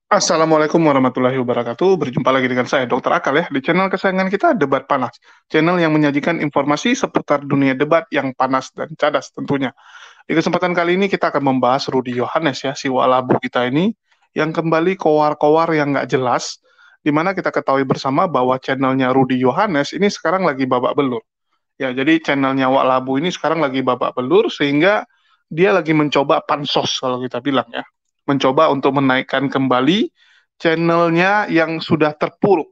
Assalamualaikum warahmatullahi wabarakatuh. Berjumpa lagi dengan saya, Dr. Akal ya, di channel kesayangan kita, Debat Panas. Channel yang menyajikan informasi seputar dunia debat yang panas dan cadas tentunya. Di kesempatan kali ini kita akan membahas Rudi Yohanes ya, si walabu kita ini, yang kembali kowar-kowar yang nggak jelas, di mana kita ketahui bersama bahwa channelnya Rudi Yohanes ini sekarang lagi babak belur. Ya, jadi channelnya Wak Labu ini sekarang lagi babak belur, sehingga dia lagi mencoba pansos kalau kita bilang ya, mencoba untuk menaikkan kembali channelnya yang sudah terpuruk.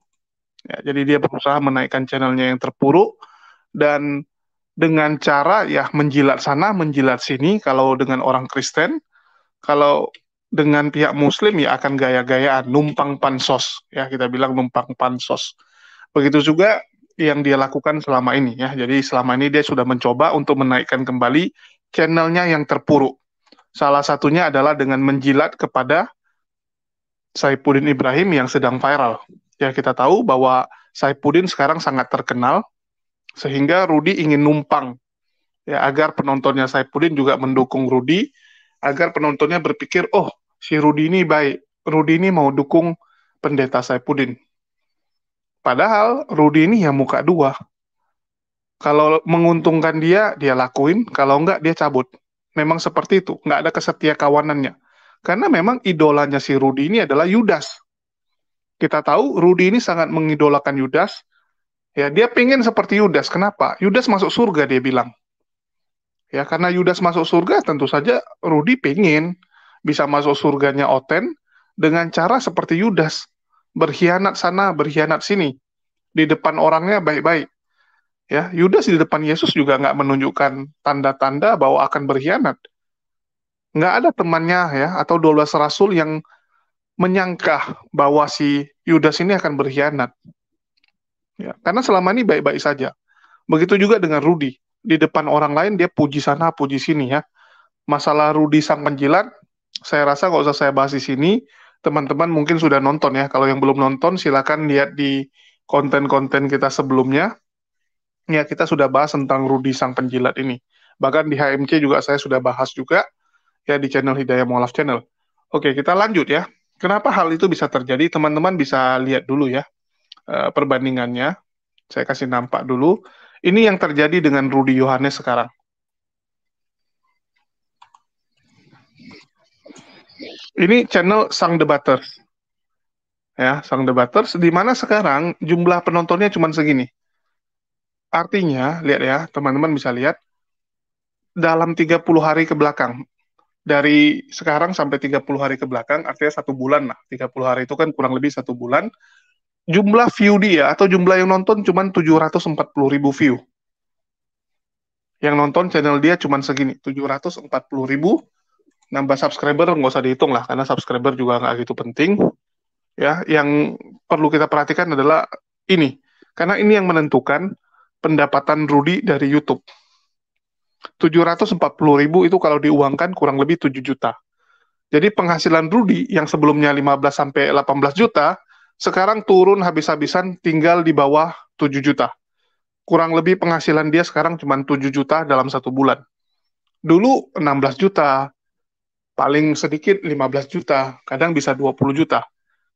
Ya, jadi dia berusaha menaikkan channelnya yang terpuruk dan dengan cara ya menjilat sana, menjilat sini. Kalau dengan orang Kristen, kalau dengan pihak Muslim ya akan gaya-gayaan, numpang pansos. Ya kita bilang numpang pansos. Begitu juga yang dia lakukan selama ini ya. Jadi selama ini dia sudah mencoba untuk menaikkan kembali channelnya yang terpuruk. Salah satunya adalah dengan menjilat kepada Saifuddin Ibrahim yang sedang viral. Ya, kita tahu bahwa Saifuddin sekarang sangat terkenal, sehingga Rudi ingin numpang, ya, agar penontonnya Saifuddin juga mendukung Rudi, agar penontonnya berpikir, oh, si Rudi ini baik, Rudi ini mau dukung pendeta Saifuddin. Padahal Rudi ini ya muka dua. Kalau menguntungkan dia, dia lakuin, kalau enggak, dia cabut. Memang seperti itu, nggak ada kesetia kawanannya. Karena memang idolanya si Rudi ini adalah Yudas. Kita tahu Rudi ini sangat mengidolakan Yudas. Ya, dia pengen seperti Yudas. Kenapa? Yudas masuk surga, dia bilang. Ya, karena Yudas masuk surga, tentu saja Rudi pengen bisa masuk surganya Oten dengan cara seperti Yudas. Berkhianat sana, berkhianat sini. Di depan orangnya baik-baik. Ya, Yudas di depan Yesus juga nggak menunjukkan tanda-tanda bahwa akan berkhianat. Nggak ada temannya ya, atau 12 rasul yang menyangka bahwa si Yudas ini akan berkhianat. Ya, karena selama ini baik-baik saja. Begitu juga dengan Rudi. Di depan orang lain dia puji sana, puji sini ya. Masalah Rudi sang penjilat, saya rasa nggak usah saya bahas di sini. Teman-teman mungkin sudah nonton ya. Kalau yang belum nonton, silakan lihat di konten-konten kita sebelumnya. Ya, kita sudah bahas tentang Rudi sang penjilat ini. Bahkan di HMC juga saya sudah bahas juga ya di channel Hidayah Mualaf Channel. Oke, kita lanjut ya. Kenapa hal itu bisa terjadi? Teman-teman bisa lihat dulu ya perbandingannya. Saya kasih nampak dulu. Ini yang terjadi dengan Rudi Yohanes sekarang. Ini channel Sang Debaters. Ya, Sang Debaters, di mana sekarang jumlah penontonnya cuma segini. Artinya, lihat ya, teman-teman bisa lihat, dalam 30 hari ke belakang, dari sekarang sampai 30 hari ke belakang, artinya 1 bulan lah. 30 hari itu kan kurang lebih 1 bulan. Jumlah view dia, atau jumlah yang nonton cuma 740 ribu view. Yang nonton channel dia cuma segini, 740 ribu. Nambah subscriber nggak usah dihitung lah, karena subscriber juga nggak gitu penting. Ya, yang perlu kita perhatikan adalah ini, karena ini yang menentukan pendapatan Rudy dari YouTube. 740 ribu itu kalau diuangkan kurang lebih 7 juta. Jadi penghasilan Rudy yang sebelumnya 15 sampai 18 juta, sekarang turun habis-habisan tinggal di bawah 7 juta. Kurang lebih penghasilan dia sekarang cuma 7 juta dalam 1 bulan. Dulu 16 juta, paling sedikit 15 juta, kadang bisa 20 juta.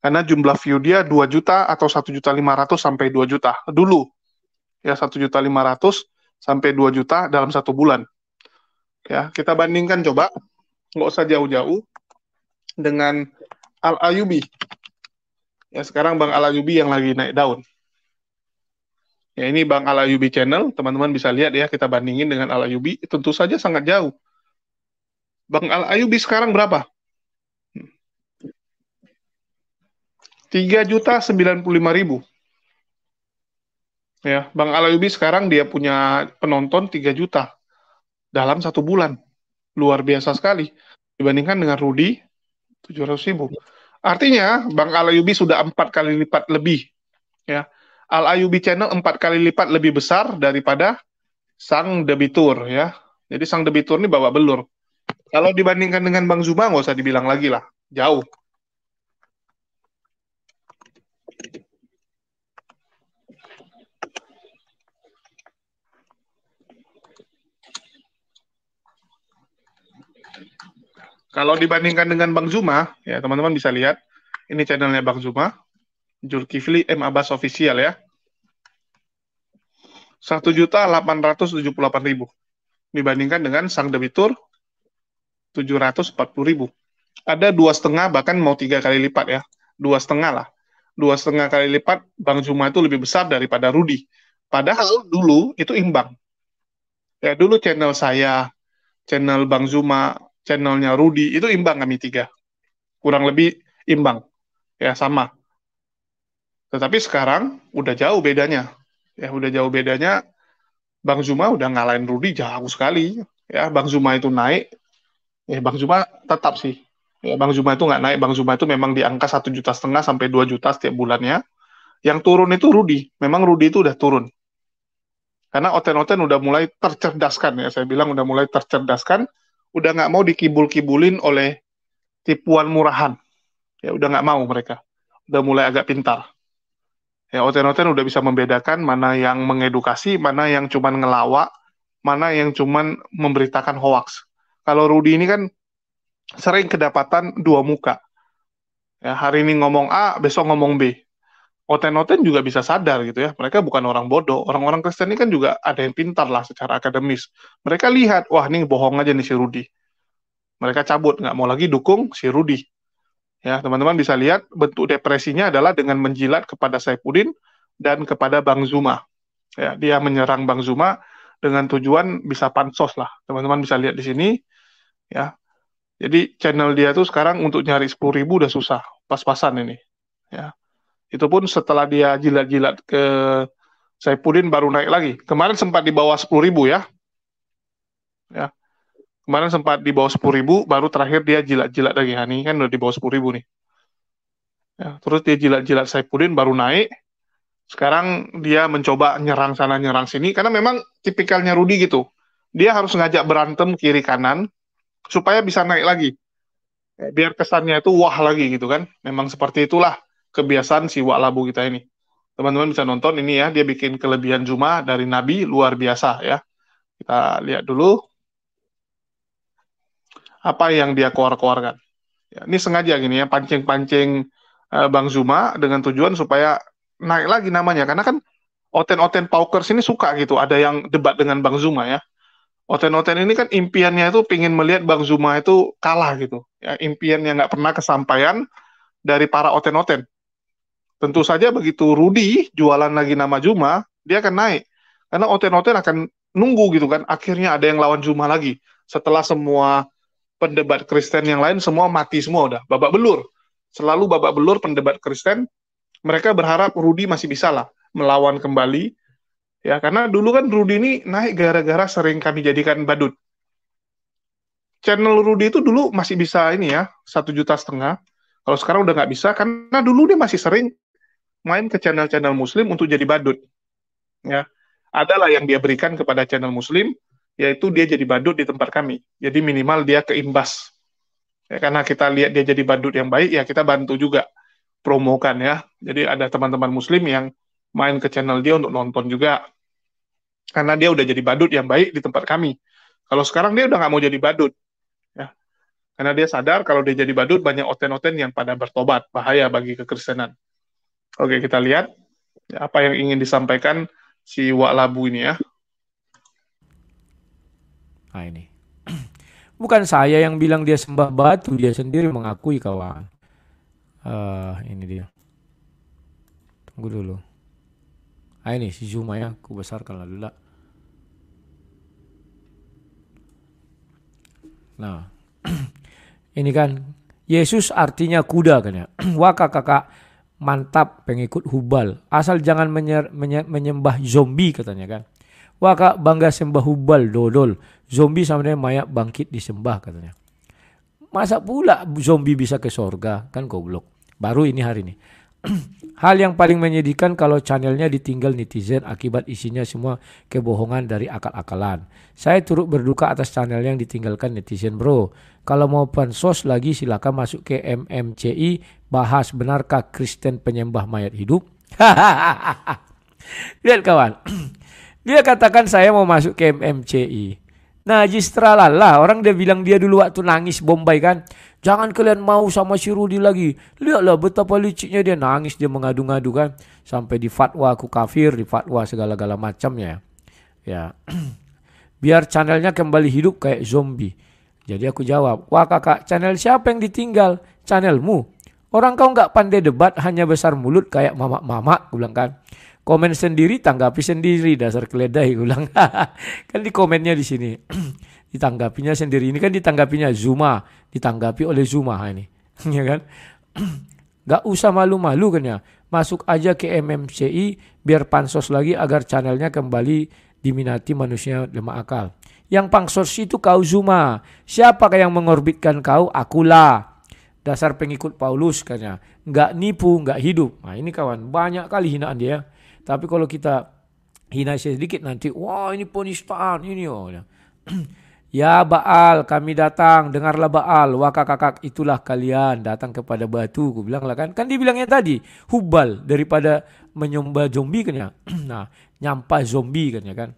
Karena jumlah view dia 2 juta atau 1.500.000 sampai 2 juta. Dulu, ya 1.500.000 sampai 2 juta dalam 1 bulan. Ya, kita bandingkan coba, nggak usah jauh-jauh, dengan Al Ayubi. Ya, sekarang Bang Al Ayubi yang lagi naik daun. Ya, ini Bang Al Ayubi channel, teman-teman bisa lihat ya, kita bandingin dengan Al Ayubi, tentu saja sangat jauh. Bang Al Ayubi sekarang berapa? 3.095.000. Ya, Bang Al Ayubi sekarang dia punya penonton 3 juta dalam 1 bulan. Luar biasa sekali. Dibandingkan dengan Rudi, 700 ribu. Artinya, Bang Al Ayubi sudah 4 kali lipat lebih. Ya, Al Ayubi channel 4 kali lipat lebih besar daripada Sang Debitur. Ya, jadi Sang Debitur ini bawa belur. Kalau dibandingkan dengan Bang Zuma, nggak usah dibilang lagi lah. Jauh. Kalau dibandingkan dengan Bang Zuma, ya teman-teman bisa lihat, Ini channelnya Bang Zuma, Zulkifli M Abbas Official ya. 1.878.000 dibandingkan dengan sang debitur 740.000. Ada 2,5 bahkan mau 3 kali lipat ya. 2,5 lah. 2,5 kali lipat Bang Zuma itu lebih besar daripada Rudy. Padahal dulu itu imbang. Ya dulu channel saya, channel Bang Zuma, channelnya Rudy itu imbang kami tiga. Kurang lebih imbang. Ya sama. Tetapi sekarang udah jauh bedanya. Ya udah jauh bedanya. Bang Zuma udah ngalahin Rudy jauh sekali. Ya Bang Zuma itu naik. Ya Bang Zuma tetap sih. Ya Bang Zuma itu nggak naik. Bang Zuma itu memang di angka 1,5 juta sampai 2 juta setiap bulannya. Yang turun itu Rudy. Memang Rudy itu udah turun. Karena Oten-Oten udah mulai tercerdaskan ya. Saya bilang udah mulai tercerdaskan. Udah nggak mau dikibul-kibulin oleh tipuan murahan. Ya udah nggak mau mereka. Udah mulai agak pintar. Ya Oten-Oten udah bisa membedakan mana yang mengedukasi, mana yang cuman ngelawak, mana yang cuman memberitakan hoaks. Kalau Rudy ini kan sering kedapatan dua muka. Ya, hari ini ngomong A, besok ngomong B. Oten-Oten juga bisa sadar gitu ya. Mereka bukan orang bodoh. Orang-orang Kristen ini kan juga ada yang pintar lah secara akademis. Mereka lihat, wah ini bohong aja nih si Rudy. Mereka cabut, nggak mau lagi dukung si Rudy. Ya, teman-teman bisa lihat bentuk depresinya adalah dengan menjilat kepada Saifuddin dan kepada Bang Zuma. Ya, dia menyerang Bang Zuma dengan tujuan bisa pansos lah. Teman-teman bisa lihat di sini. Ya, jadi channel dia tuh sekarang untuk nyari 10.000 udah susah. Pas-pasan ini. Ya, itu pun setelah dia jilat-jilat ke Saifuddin baru naik lagi. Kemarin sempat di bawah 10.000 ya. Ya, kemarin sempat di bawah 10.000, baru terakhir dia jilat-jilat lagi. Ini kan udah di bawah 10.000 nih. Ya, terus dia jilat-jilat Saifuddin baru naik. Sekarang dia mencoba nyerang sana nyerang sini karena memang tipikalnya Rudy gitu. Dia harus ngajak berantem kiri kanan supaya bisa naik lagi. Biar kesannya itu wah lagi gitu kan. Memang seperti itulah kebiasaan si Wak Labu kita ini. Teman-teman bisa nonton ini ya, dia bikin kelebihan Zuma dari Nabi luar biasa ya. Kita lihat dulu apa yang dia keluar-keluarkan. Ya, ini sengaja gini ya, pancing-pancing Bang Zuma dengan tujuan supaya naik lagi namanya. Karena kan Oten-Oten Paukers ini suka gitu, ada yang debat dengan Bang Zuma ya. Oten-Oten ini kan impiannya itu pingin melihat Bang Zuma itu kalah gitu. Ya, impian yang nggak pernah kesampaian dari para Oten-Oten. Tentu saja begitu Rudy jualan lagi nama Zuma, dia akan naik. Karena Oten-Oten akan nunggu gitu kan, akhirnya ada yang lawan Zuma lagi. Setelah semua pendebat Kristen yang lain semua mati semua udah, babak belur. Selalu babak belur pendebat Kristen, mereka berharap Rudy masih bisa lah melawan kembali. Ya, karena dulu kan Rudy ini naik gara-gara sering kami jadikan badut. Channel Rudy itu dulu masih bisa ini ya, 1,5 juta. Kalau sekarang udah nggak bisa, karena dulu dia masih sering main ke channel-channel Muslim untuk jadi badut. Ya, adalah yang dia berikan kepada channel Muslim, yaitu dia jadi badut di tempat kami. Jadi minimal dia keimbas. Ya, karena kita lihat dia jadi badut yang baik, ya kita bantu juga promokan ya. Jadi ada teman-teman Muslim yang main ke channel dia untuk nonton juga. Karena dia udah jadi badut yang baik di tempat kami. Kalau sekarang dia udah nggak mau jadi badut. Ya. Karena dia sadar kalau dia jadi badut, banyak oten-oten yang pada bertobat. Bahaya bagi kekristenan. Oke, kita lihat ya, apa yang ingin disampaikan si Wak Labu ini ya. Nah ini. Bukan saya yang bilang dia sembah batu, dia sendiri mengakui kawan. Ini dia. Tunggu dulu. Ini si Zuma ya, aku besarkan dulu lah. Nah, ini kan Yesus artinya kuda kan ya. Wah kakak mantap pengikut Hubal. Asal jangan menyembah zombie katanya kan. Wah kak bangga sembah Hubal dodol. Zombie sama dengan mayat bangkit disembah katanya. Masa pula zombie bisa ke sorga? Kan goblok. Baru ini hari ini. Hal yang paling menyedihkan kalau channelnya ditinggal netizen akibat isinya semua kebohongan dari akal-akalan. Saya turut berduka atas channel yang ditinggalkan netizen bro. Kalau mau pansos lagi silakan masuk ke MMCI, bahas benarkah Kristen penyembah mayat hidup. Lihat kawan. Dia katakan saya mau masuk ke MMCI. Najis tralala. Orang dia bilang dia dulu waktu nangis Bombay kan. Jangan kalian mau sama si Rudi lagi. Lihatlah betapa liciknya dia nangis. Dia mengadu-ngadu kan. Sampai di fatwa aku kafir. Di fatwa segala-gala macamnya. Ya. Biar channelnya kembali hidup kayak zombie. Jadi aku jawab. Wah kakak, channel siapa yang ditinggal? Channelmu. Orang kau nggak pandai debat. Hanya besar mulut kayak mamak-mamak. Aku bilang kan. Komen sendiri, tanggapi sendiri, dasar keledai, gue bilang. Kan di komennya di sini. Ditanggapinya sendiri. Ini kan ditanggapinya Zuma, ditanggapi oleh Zuma ini. Ya kan? Gak usah malu-malu kan ya. Masuk aja ke MMCI biar pansos lagi agar channelnya kembali diminati manusia lemah akal. Yang pansos itu kau Zuma. Siapa yang mengorbitkan kau? Akulah. Dasar pengikut Paulus kan ya. Gak nipu, gak hidup. Nah ini kawan, banyak kali hinaan dia. Tapi kalau kita hina sedikit nanti, wah ini penistaan ini oh. Ya Baal, kami datang, dengarlah Baal, wah kakak itulah kalian datang kepada batu, aku bilang lah kan. Kan dibilangnya tadi, hubal daripada menyembah zombie kan ya. Nah, nyampah zombie kan ya kan.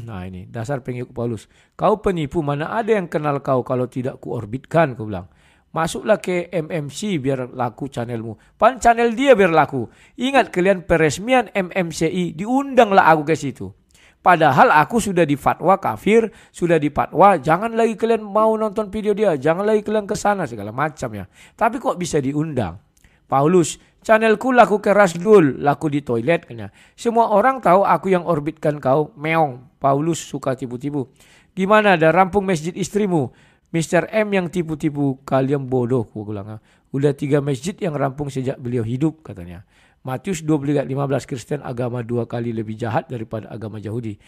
Nah ini dasar pengikut Paulus. Kau penipu, mana ada yang kenal kau kalau tidak kuorbitkan, aku bilang. Masuklah ke MMC biar laku channelmu. Pan channel dia biar laku. Ingat kalian peresmian MMCI diundanglah aku ke situ. Padahal aku sudah difatwa kafir, sudah difatwa jangan lagi kalian mau nonton video dia, jangan lagi kalian ke sana segala macam ya. Tapi kok bisa diundang? Paulus, channelku laku keras dul, laku di toilet kan ya. Semua orang tahu aku yang orbitkan kau, meong. Paulus suka tipu-tipu. Gimana ada rampung masjid istrimu? Mr. M yang tipu-tipu, kalian bodoh, aku bilang. Udah 3 masjid yang rampung sejak beliau hidup, katanya. Matius 12:15, Kristen agama 2 kali lebih jahat daripada agama Yahudi.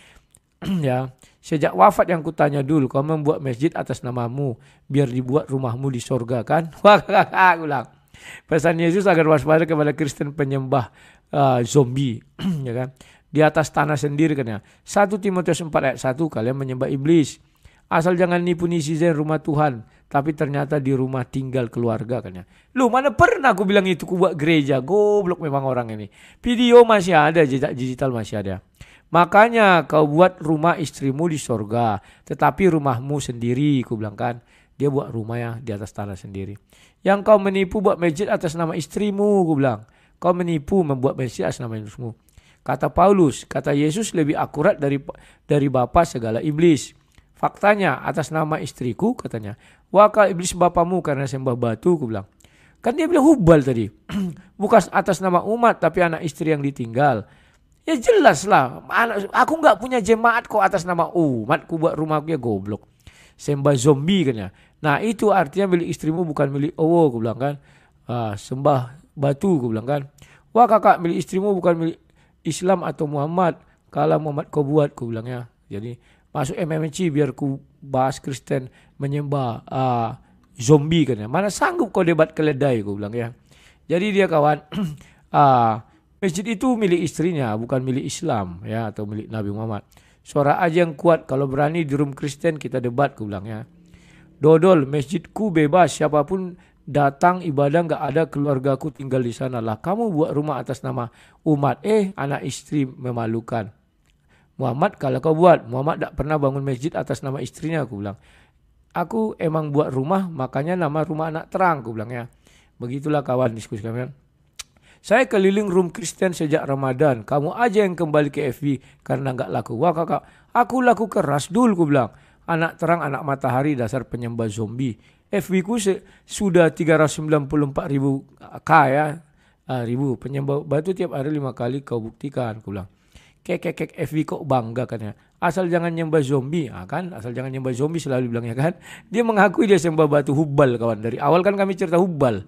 Ya, sejak wafat yang kutanya dulu, kau membuat masjid atas namamu, biar dibuat rumahmu di sorga kan? Wah, aku bilang. Pesan Yesus agar waspada kepada Kristen penyembah zombie, ya kan? Di atas tanah sendiri kan ya. 1 Timotius 4 ayat 1, kalian menyembah iblis. Asal jangan nipu netizen rumah Tuhan. Tapi ternyata di rumah tinggal keluarga kan ya. Lu mana pernah aku bilang itu ku buat gereja. Goblok memang orang ini. Video masih ada, jejak digital masih ada. Makanya kau buat rumah istrimu di sorga. Tetapi rumahmu sendiri, ku bilang kan. Dia buat rumah ya di atas tanah sendiri. Yang kau menipu buat masjid atas nama istrimu, ku bilang. Kau menipu membuat masjid atas nama istrimu. Kata Paulus, kata Yesus lebih akurat dari bapa segala iblis. Faktanya atas nama istriku katanya. Wakal iblis bapamu karena sembah batu, aku bilang. Kan dia bilang hubal tadi. Bukan atas nama umat tapi anak istri yang ditinggal. Ya jelas lah. Aku gak punya jemaat kok atas nama umat. Ku buat rumahku ya goblok. Sembah zombie kan ya. Nah itu artinya milik istrimu bukan milik Allah, aku bilang kan. Sembah batu, aku bilang kan. Wah kakak, milik istrimu bukan milik Islam atau Muhammad. Kalau Muhammad kau buat, aku bilang ya. Jadi masuk MMC biar ku bahas Kristen menyembah zombie kan ya. Mana sanggup kau debat keledai, ku bilang ya. Jadi dia kawan, masjid itu milik istrinya, bukan milik Islam ya atau milik Nabi Muhammad. Suara aja yang kuat, kalau berani di room Kristen kita debat, ku bilang ya. Dodol, masjidku bebas, siapapun datang ibadah gak ada keluargaku tinggal di sana lah. Kamu buat rumah atas nama umat, anak istri memalukan. Muhammad kalau kau buat, Muhammad tak pernah bangun masjid atas nama istrinya, aku bilang. Aku emang buat rumah, makanya nama rumah anak terang, aku bilang ya. Begitulah kawan diskusi kalian. Saya keliling room Kristen sejak Ramadan, kamu aja yang kembali ke FB karena gak laku. Wah kakak, aku laku keras dulu, aku bilang. Anak terang, anak matahari, dasar penyembah zombie. FB ku sudah 394 ribu K ya, ribu penyembah batu tiap hari 5 kali kau buktikan, aku bilang. Kek FB kok bangga kan ya. Asal jangan nyembah zombie, kan? Asal jangan nyembah zombie selalu bilangnya kan. Dia mengakui dia sembah batu hubal kawan. Dari awal kan kami cerita hubal.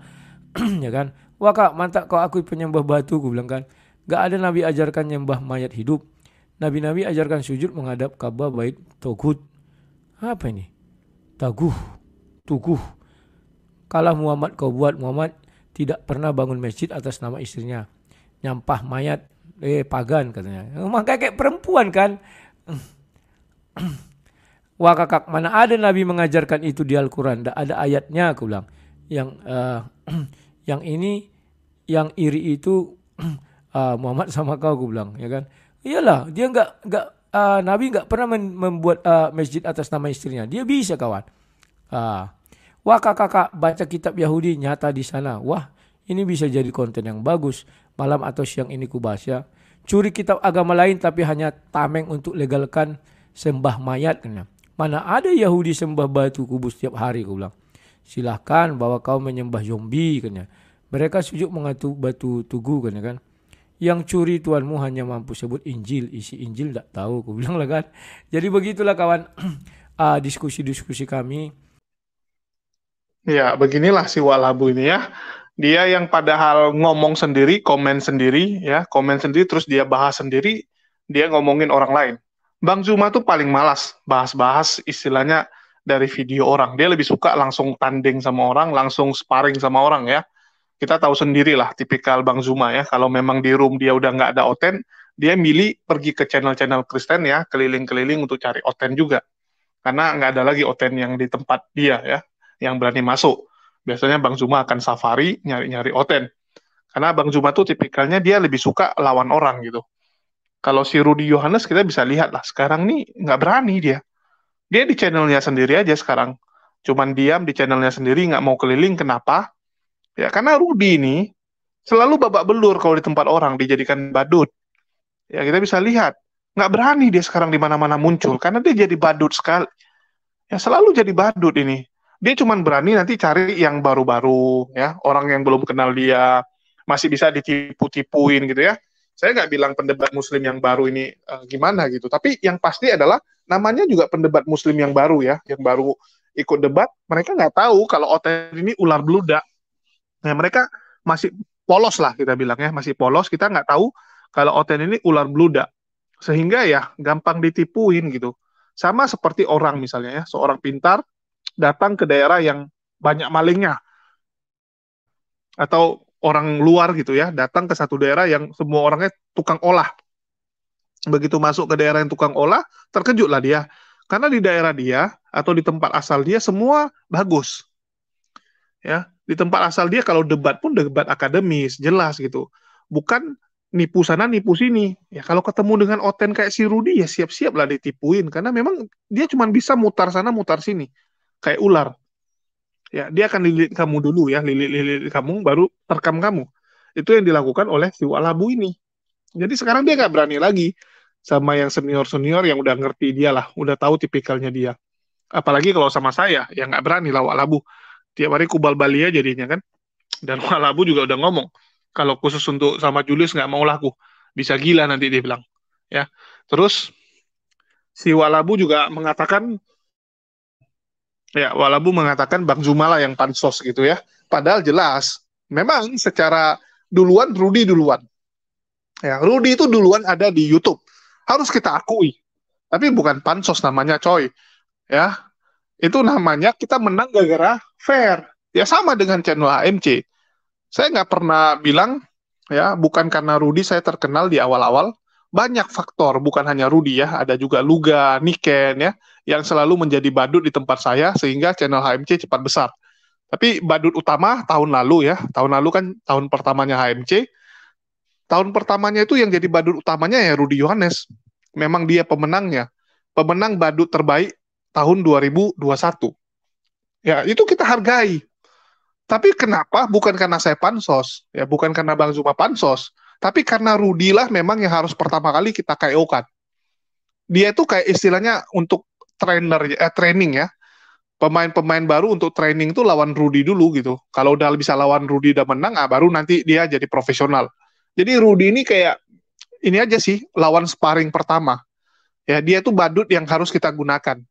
Ya kan? Wah kak, mantap kau akui penyembah batu, ku bilang kan. Gak ada nabi ajarkan nyembah mayat hidup. Nabi-nabi ajarkan sujud menghadap Ka'bah bait Togut. Apa ini? Tuguh. Kalau Muhammad kau buat, Muhammad tidak pernah bangun masjid atas nama istrinya. Nyampah mayat pagan katanya. Makanya kayak perempuan kan. Wah kakak, mana ada Nabi mengajarkan itu di Al-Quran. Tak ada ayatnya, aku bilang. Yang ini, yang iri itu Muhammad sama kau, aku bilang. Ya kan? Iyalah, dia Nabi nggak pernah membuat masjid atas nama istrinya. Dia bisa kawan. Ah, wah kakak baca kitab Yahudi nyata di sana. Wah ini bisa jadi konten yang bagus. Malam atau siang ini kubaca. Curi kitab agama lain tapi hanya tameng untuk legalkan sembah mayat. Mana ada Yahudi sembah batu kubus setiap hari, aku bilang. Silahkan bahwa kau menyembah zombie, kan ya. Mereka sujud mengatur batu tugu, kan. Yang curi tuanmu hanya mampu sebut Injil, isi Injil tak tahu, aku bilang lah kan. Jadi begitulah kawan, diskusi-diskusi kami. Ya, beginilah si Walabu ini ya. Dia yang padahal ngomong sendiri, komen sendiri, terus dia bahas sendiri, dia ngomongin orang lain. Bang Zuma tuh paling malas bahas-bahas istilahnya dari video orang. Dia lebih suka langsung tanding sama orang, langsung sparring sama orang ya. Kita tahu sendiri lah tipikal Bang Zuma ya. Kalau memang di room dia udah nggak ada oten, dia milih pergi ke channel-channel Kristen ya, keliling-keliling untuk cari oten juga. Karena nggak ada lagi oten yang di tempat dia ya, yang berani masuk. Biasanya Bang Zuma akan safari nyari-nyari oten. Karena Bang Zuma tuh tipikalnya dia lebih suka lawan orang gitu. Kalau si Rudy Yohanes kita bisa lihat lah, sekarang nih nggak berani dia. Dia di channelnya sendiri aja sekarang. Cuman diam di channelnya sendiri, nggak mau keliling. Kenapa? Ya karena Rudy ini selalu babak belur kalau di tempat orang, dijadikan badut. Ya kita bisa lihat. Nggak berani dia sekarang di mana-mana muncul. Karena dia jadi badut sekali. Ya selalu jadi badut ini. Dia cuma berani nanti cari yang baru-baru, ya orang yang belum kenal dia, masih bisa ditipu-tipuin gitu ya. Saya nggak bilang pendebat Muslim yang baru ini gimana gitu, tapi yang pasti adalah namanya juga pendebat Muslim yang baru ya, yang baru ikut debat, mereka nggak tahu kalau oten ini ular beludak. Nah, mereka masih polos lah kita bilang ya, masih polos. Kita nggak tahu kalau oten ini ular beludak, sehingga ya gampang ditipuin gitu. Sama seperti orang misalnya ya, seorang pintar datang ke daerah yang banyak malingnya, atau orang luar gitu ya, datang ke satu daerah yang semua orangnya tukang olah. Begitu masuk ke daerah yang tukang olah, terkejutlah dia. Karena di daerah dia atau di tempat asal dia semua bagus. Ya, di tempat asal dia kalau debat pun debat akademis, jelas gitu. Bukan nipu sana nipu sini. Ya kalau ketemu dengan oten kayak si Rudy ya siap-siap lah ditipuin karena memang dia cuma bisa mutar sana mutar sini kayak ular. Ya, dia akan lilit kamu dulu ya, lilit kamu baru terkam kamu. Itu yang dilakukan oleh si Walabu ini. Jadi sekarang dia nggak berani lagi sama yang senior-senior yang udah ngerti dia lah, udah tahu tipikalnya dia. Apalagi kalau sama saya, yang nggak berani lah Walabu. Tiap hari kubal balia jadinya kan. Dan Walabu juga udah ngomong, kalau khusus untuk sama Julius nggak mau laku. Bisa gila nanti dia bilang. Ya. Terus si Walabu juga mengatakan, ya Walabu mengatakan Bang Zuma lah yang pansos gitu ya. Padahal jelas, memang secara duluan Rudy duluan. Ya, Rudy itu duluan ada di YouTube. Harus kita akui. Tapi bukan pansos namanya coy. Ya, itu namanya kita menang gara-gara fair. Ya sama dengan channel HMC. Saya nggak pernah bilang ya bukan karena Rudy saya terkenal di awal-awal. Banyak faktor, bukan hanya Rudy ya, ada juga Luga, Niken ya, yang selalu menjadi badut di tempat saya sehingga channel HMC cepat besar. Tapi badut utama tahun lalu ya, tahun lalu kan tahun pertamanya HMC, tahun pertamanya itu yang jadi badut utamanya ya Rudy Yohanes. Memang dia pemenangnya, pemenang badut terbaik tahun 2021. Ya, itu kita hargai. Tapi kenapa? Bukan karena saya pansos, ya bukan karena Bang Zuma pansos, tapi karena Rudy lah memang yang harus pertama kali kita KO-kan. Dia itu kayak istilahnya untuk training ya. Pemain-pemain baru untuk training tuh lawan Rudy dulu gitu. Kalau udah bisa lawan Rudy dan menang, baru nanti dia jadi profesional. Jadi Rudy ini kayak ini aja sih lawan sparring pertama. Ya, dia tuh badut yang harus kita gunakan.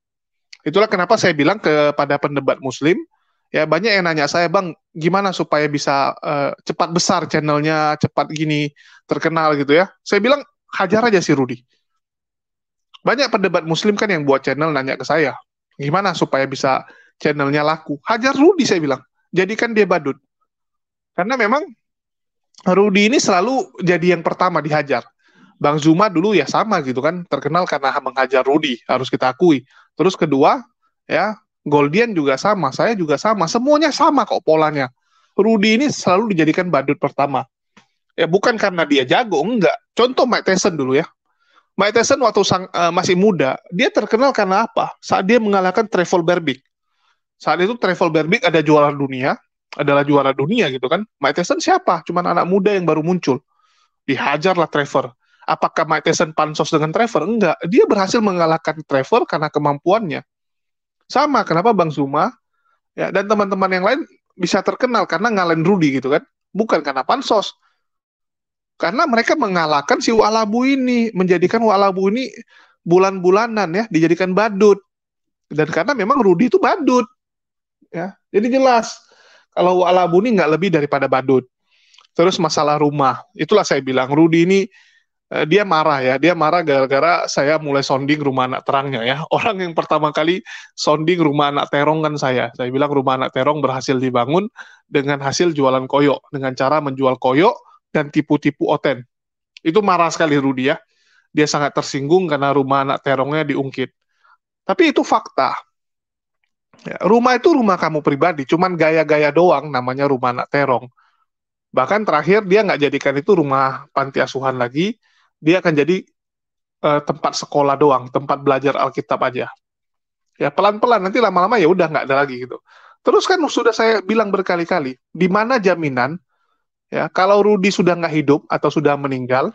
Itulah kenapa saya bilang kepada pendebat Muslim, ya banyak yang nanya saya, Bang, gimana supaya bisa cepat besar channelnya, cepat gini terkenal gitu ya. Saya bilang hajar aja si Rudy. Banyak pendebat Muslim kan yang buat channel nanya ke saya, gimana supaya bisa channelnya laku. Hajar Rudy saya bilang, jadikan dia badut. Karena memang Rudy ini selalu jadi yang pertama dihajar. Bang Zuma dulu ya sama gitu kan, terkenal karena menghajar Rudy, harus kita akui. Terus kedua, ya Goldian juga sama, saya juga sama, semuanya sama kok polanya. Rudy ini selalu dijadikan badut pertama. Ya bukan karena dia jago, enggak. Contoh Mike Tyson dulu ya. Mike Tyson waktu masih muda, dia terkenal karena apa? Saat dia mengalahkan Trevor Berbick. Saat itu Trevor Berbick adalah juara dunia gitu kan. Mike Tyson siapa? Cuman anak muda yang baru muncul. Dihajarlah Trevor. Apakah Mike Tyson pansos dengan Trevor? Enggak. Dia berhasil mengalahkan Trevor karena kemampuannya. Sama, kenapa Bang Zuma ya dan teman-teman yang lain bisa terkenal karena ngalahin Rudy gitu kan. Bukan karena pansos. Karena mereka mengalahkan si Walabu ini, menjadikan Walabu ini bulan-bulanan ya, dijadikan badut. Dan karena memang Rudy itu badut. Ya, jadi jelas kalau Walabu ini nggak lebih daripada badut. Terus masalah rumah, itulah saya bilang Rudy ini dia marah ya, dia marah gara-gara saya mulai sounding rumah anak terangnya ya. Orang yang pertama kali sounding rumah anak terong kan saya bilang rumah anak terong berhasil dibangun dengan hasil jualan koyo, dengan cara menjual koyo dan tipu-tipu Oten. Itu marah sekali Rudy ya, dia sangat tersinggung karena rumah anak terongnya diungkit. Tapi itu fakta. Ya, rumah itu rumah kamu pribadi, cuman gaya-gaya doang namanya rumah anak terong. Bahkan terakhir dia nggak jadikan itu rumah panti asuhan lagi, dia akan jadi tempat sekolah doang, tempat belajar Alkitab aja. Ya pelan-pelan nanti lama-lama ya udah nggak ada lagi gitu. Terus kan sudah saya bilang berkali-kali, di mana jaminan ya kalau Rudi sudah nggak hidup atau sudah meninggal,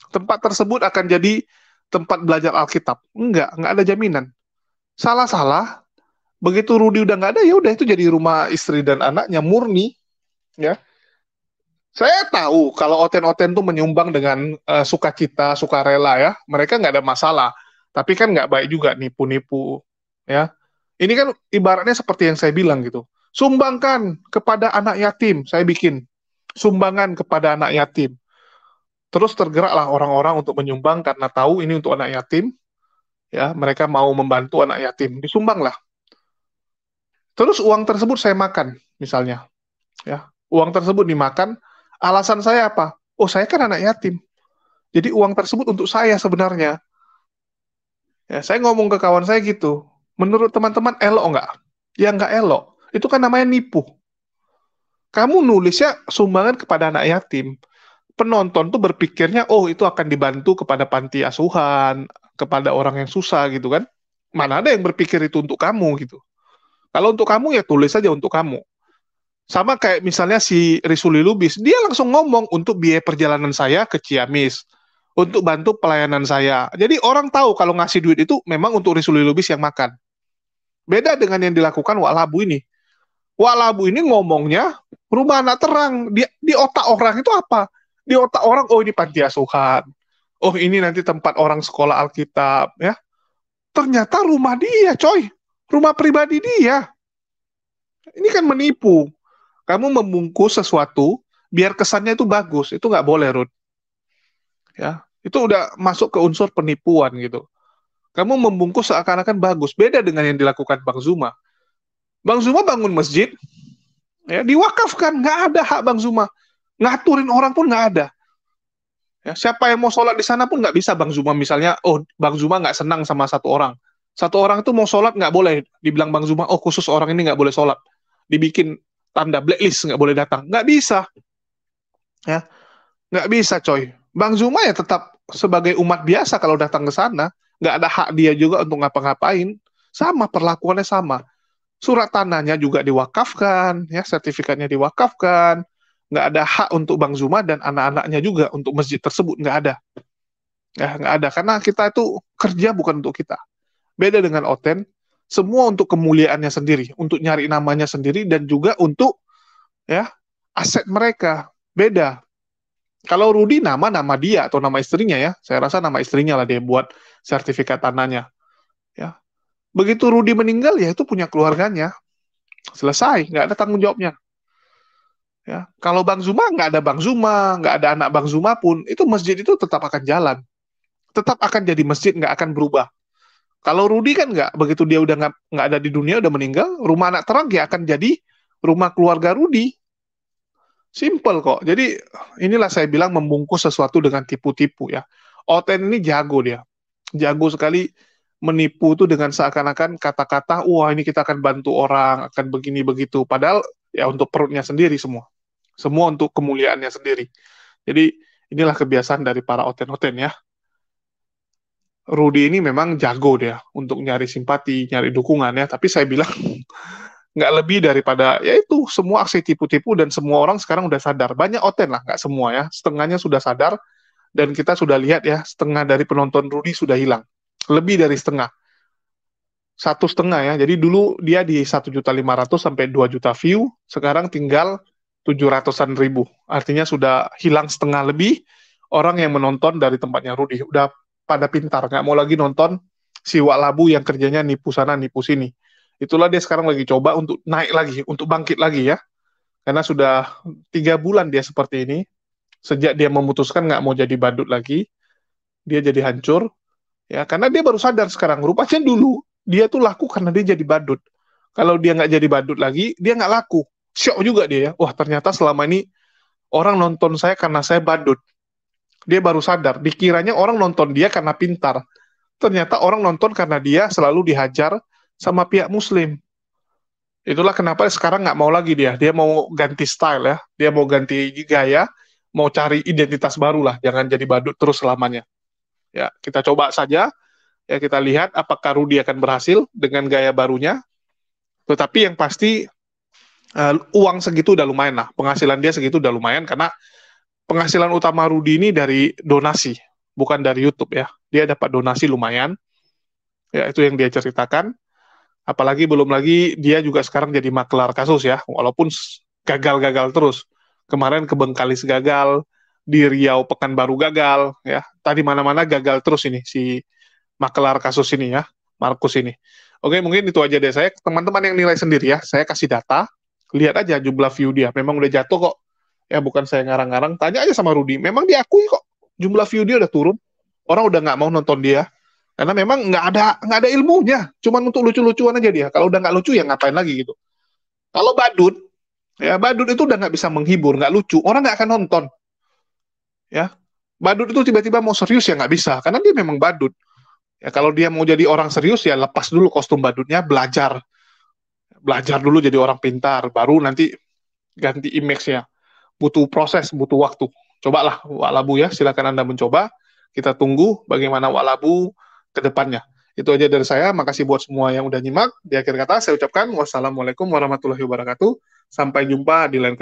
tempat tersebut akan jadi tempat belajar Alkitab? Nggak ada jaminan. Salah-salah, begitu Rudi udah nggak ada ya udah itu jadi rumah istri dan anaknya murni ya. Saya tahu kalau Oten-Oten tuh menyumbang dengan sukacita, sukarela ya, mereka nggak ada masalah. Tapi kan nggak baik juga nipu-nipu, ya. Ini kan ibaratnya seperti yang saya bilang gitu. Sumbangkan kepada anak yatim, saya bikin sumbangan kepada anak yatim. Terus tergeraklah orang-orang untuk menyumbang karena tahu ini untuk anak yatim, ya. Mereka mau membantu anak yatim, disumbanglah. Terus uang tersebut saya makan, misalnya, ya. Uang tersebut dimakan. Alasan saya apa? Oh, saya kan anak yatim. Jadi uang tersebut untuk saya sebenarnya. Ya, saya ngomong ke kawan saya gitu. Menurut teman-teman elok nggak? Ya nggak elok. Itu kan namanya nipu. Kamu nulisnya sumbangan kepada anak yatim. Penonton tuh berpikirnya, oh itu akan dibantu kepada panti asuhan, kepada orang yang susah gitu kan. Mana ada yang berpikir itu untuk kamu gitu. Kalau untuk kamu ya tulis saja untuk kamu. Sama kayak misalnya si Risuli Lubis, dia langsung ngomong untuk biaya perjalanan saya ke Ciamis, untuk bantu pelayanan saya. Jadi orang tahu kalau ngasih duit itu memang untuk Risuli Lubis yang makan. Beda dengan yang dilakukan Wak Labu ini. Wak Labu ini ngomongnya rumah anak terang. Di otak orang itu apa? Di otak orang, oh ini panti asuhan. Oh ini nanti tempat orang sekolah Alkitab. Ya. Ternyata rumah dia, coy. Rumah pribadi dia. Ini kan menipu. Kamu membungkus sesuatu biar kesannya itu bagus, itu nggak boleh, Ruth. Ya, itu udah masuk ke unsur penipuan gitu. Kamu membungkus seakan-akan bagus, beda dengan yang dilakukan Bang Zuma. Bang Zuma bangun masjid, ya diwakafkan, nggak ada hak Bang Zuma, ngaturin orang pun nggak ada. Ya, siapa yang mau sholat di sana pun nggak bisa Bang Zuma misalnya, oh Bang Zuma nggak senang sama satu orang itu mau sholat nggak boleh, dibilang Bang Zuma, oh khusus orang ini nggak boleh sholat, dibikin tanda blacklist nggak boleh datang, nggak bisa, ya nggak bisa coy. Bang Zuma ya tetap sebagai umat biasa kalau datang ke sana, nggak ada hak dia juga untuk ngapa-ngapain. Sama, perlakuannya sama. Surat tanahnya juga diwakafkan, ya sertifikatnya diwakafkan. Nggak ada hak untuk Bang Zuma dan anak-anaknya juga untuk masjid tersebut, nggak ada. Ya, nggak ada, karena kita itu kerja bukan untuk kita. Beda dengan Oten, semua untuk kemuliaannya sendiri, untuk nyari namanya sendiri, dan juga untuk ya aset mereka. Beda. Kalau Rudi nama dia atau nama istrinya ya, saya rasa nama istrinya lah dia buat sertifikat tanahnya. Ya, begitu Rudi meninggal ya itu punya keluarganya, selesai, nggak ada tanggung jawabnya. Ya, kalau Bang Zuma nggak ada Bang Zuma, nggak ada anak Bang Zuma pun, itu masjid itu tetap akan jalan, tetap akan jadi masjid, nggak akan berubah. Kalau Rudi kan nggak, begitu dia udah nggak ada di dunia, udah meninggal, rumah anak terang ya akan jadi rumah keluarga Rudi. Simple kok. Jadi inilah saya bilang membungkus sesuatu dengan tipu-tipu ya. Oten ini jago dia. Jago sekali menipu tuh dengan seakan-akan kata-kata, wah ini kita akan bantu orang, akan begini begitu. Padahal ya untuk perutnya sendiri semua. Semua untuk kemuliaannya sendiri. Jadi inilah kebiasaan dari para oten-oten ya. Rudy ini memang jago dia untuk nyari simpati, nyari dukungan ya. Tapi saya bilang nggak lebih daripada ya itu semua aksi tipu-tipu dan semua orang sekarang udah sadar. Banyak oten lah, nggak semua ya. Setengahnya sudah sadar dan kita sudah lihat ya setengah dari penonton Rudy sudah hilang. Lebih dari setengah. Satu setengah ya. Jadi dulu dia di 1.500.000 sampai 2 juta view, sekarang tinggal 700-an ribu. Artinya sudah hilang setengah lebih orang yang menonton dari tempatnya Rudy. Udah pada pintar, nggak mau lagi nonton si Wak Labu yang kerjanya nipu sana, nipu sini. Itulah dia sekarang lagi coba untuk naik lagi, untuk bangkit lagi ya. Karena sudah 3 bulan dia seperti ini. Sejak dia memutuskan nggak mau jadi badut lagi, dia jadi hancur. Ya, karena dia baru sadar sekarang. Rupanya dulu dia tuh laku karena dia jadi badut. Kalau dia nggak jadi badut lagi, dia nggak laku. Syok juga dia ya. Wah, ternyata selama ini orang nonton saya karena saya badut. Dia baru sadar. Dikiranya orang nonton dia karena pintar. Ternyata orang nonton karena dia selalu dihajar sama pihak Muslim. Itulah kenapa sekarang nggak mau lagi dia. Dia mau ganti style ya. Dia mau ganti gaya. Mau cari identitas baru lah. Jangan jadi badut terus selamanya. Ya, kita coba saja. Ya, kita lihat apakah Rudy akan berhasil dengan gaya barunya. Tetapi yang pasti uang segitu udah lumayan lah. Penghasilan dia segitu udah lumayan karena penghasilan utama Rudy ini dari donasi, bukan dari YouTube ya. Dia dapat donasi lumayan. Ya, itu yang dia ceritakan. Apalagi belum lagi dia juga sekarang jadi makelar kasus ya, walaupun gagal-gagal terus. Kemarin ke Bengkalis gagal, di Riau Pekanbaru gagal, ya. Tadi mana-mana gagal terus ini si makelar kasus ini ya, Markus ini. Oke, mungkin itu aja deh saya. Teman-teman yang nilai sendiri ya, saya kasih data, lihat aja jumlah view dia. Memang udah jatuh kok. Ya bukan saya ngarang-ngarang. Tanya aja sama Rudy. Memang diakui kok. Jumlah view dia udah turun. Orang udah nggak mau nonton dia. Karena memang nggak ada ilmunya. Cuman untuk lucu-lucuan aja dia. Kalau udah nggak lucu ya ngapain lagi gitu. Kalau badut, ya badut itu udah nggak bisa menghibur, nggak lucu. Orang nggak akan nonton. Ya, badut itu tiba-tiba mau serius ya nggak bisa. Karena dia memang badut. Ya kalau dia mau jadi orang serius ya lepas dulu kostum badutnya, belajar. Belajar dulu jadi orang pintar. Baru nanti ganti image-nya. Butuh proses, butuh waktu. Cobalah Walabu ya, silakan Anda mencoba. Kita tunggu bagaimana Walabu ke depannya. Itu aja dari saya. Makasih buat semua yang udah nyimak. Di akhir kata saya ucapkan wassalamualaikum warahmatullahi wabarakatuh. Sampai jumpa di lain kesempatan.